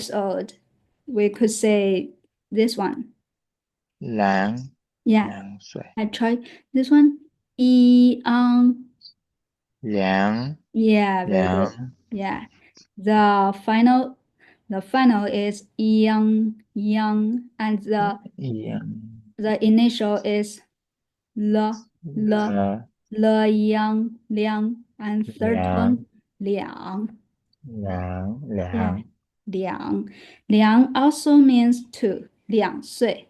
years old, we could say this one. 两 Yeah, 岁，I try this one. 一 两 Yeah, very good. 两 Yeah. The final is yang, and the initial is l l 两 liang, and third 两 one liang. 两 Yeah, 两 liang also means two, 2岁.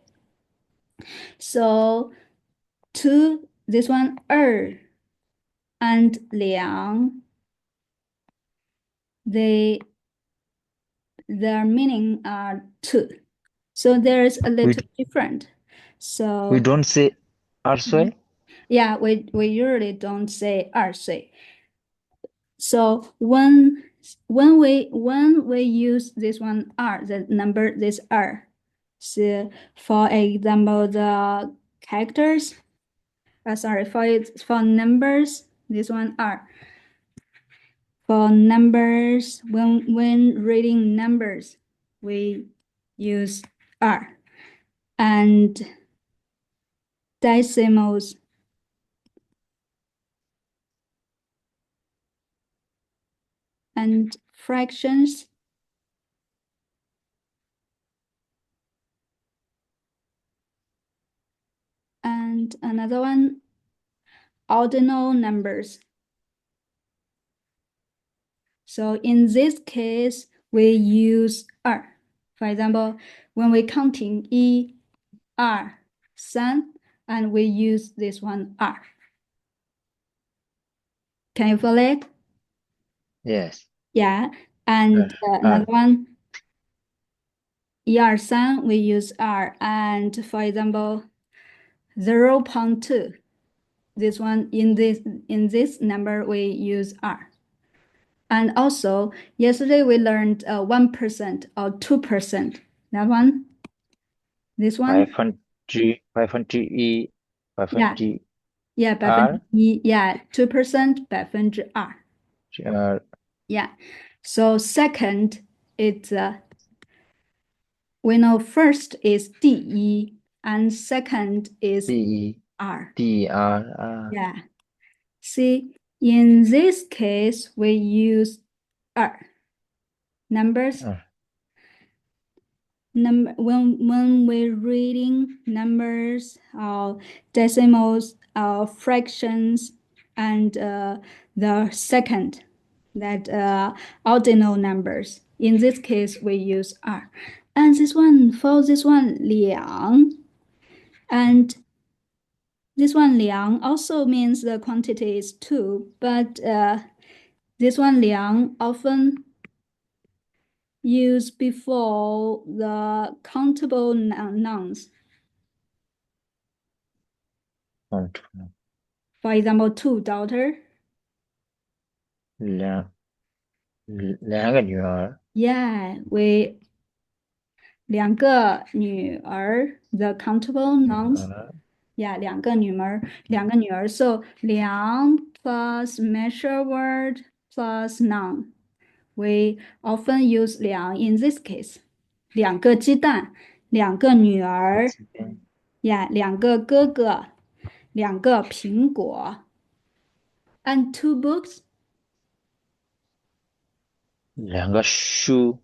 So two, this one 二 and 两, their meaning are two. So there's a We little different. we So don't say 岁 yeah, we usually don't say 2岁. So when we use this one r, the number this r. So for example, the characters, sorry, for numbers, this one r. For numbers, when reading numbers, we use r. And decimals and fractions and another one, ordinal numbers. So in this case, we use 二. For example, when we counting 一、二、三, and we use this one 二. Can you follow it? Yes. Yeah. And another one, 一二三, we use 二. And for example, 0.2. This one in this number we use r. And also yesterday we learned 1% or 2%. That one, this one, 1%百分 yeah, 之 yeah, 二 1%, yeah, 2% 2%. 之二 Yeah. So second, it's we know first is 第一 and second is 第 r. 二 Yeah. See, in this case, we use r. Numbers, 嗯 when we're reading numbers or decimals or fractions and the second, that ordinal numbers. In this case, we use r. And for this one, 两, and this one 两 also means the quantity is two, but this one 两 often used before the countable nouns. 嗯 For example, two daughter. 两个女儿 Yeah, we 2个女儿 the countable 女 nouns. 儿 Yeah, 2个女儿 So 两 plus measure word plus noun. We often use 两 in this case. 2个鸡蛋，2个女儿 这边 Yeah, 2个哥哥，2个苹果 and two books. 两个书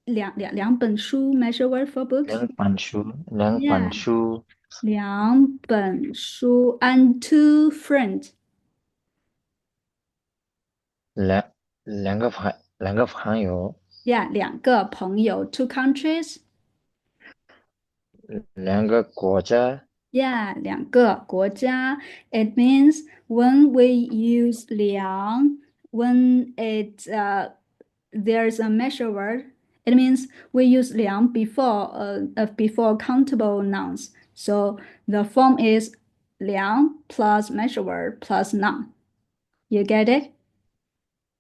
两本书 measure word for books. 两本 Yeah, 书2本书 and two friends. 两个朋友 Yeah, 2个朋友 two countries. 两个国家 Yeah, 2个国家. It means when we use 两 when there's a measure word, it means we use 两 before countable nouns. So the form is 两 plus measure word plus noun. You get it?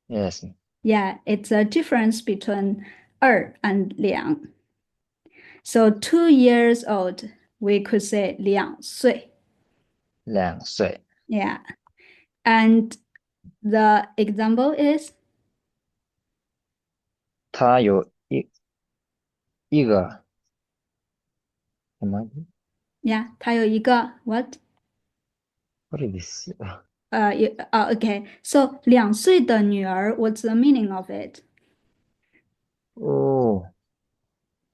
Yes. Yeah, it's a difference between 二 and 两. So 2 years old, we could say 2岁. 2岁 Yeah. And the example is 他有一个什么 Yeah，他有一个 what？？What is this？Okay. So 2岁的女儿，what's the meaning of it? 哦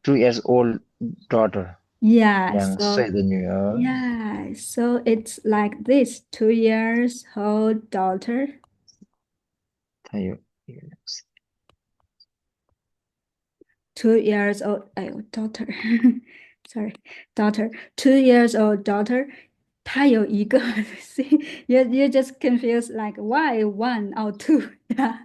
，2 years old daughter，Yeah. 2岁的女儿，Yeah. So it's like this: 2 years old daughter. 她有一个2岁，2 years old. Daughter. Sorry, daughter. 2 years old daughter. 她有一个 See, you just confused like why one or two. Yeah.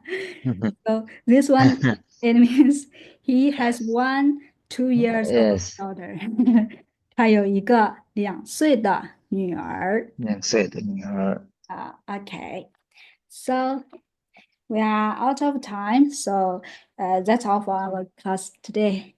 So this one it means he has one 2 years old Yes，daughter. 他有一个2岁的女儿。2岁的女儿。Okay. So we are out of time. So that's all for our class today.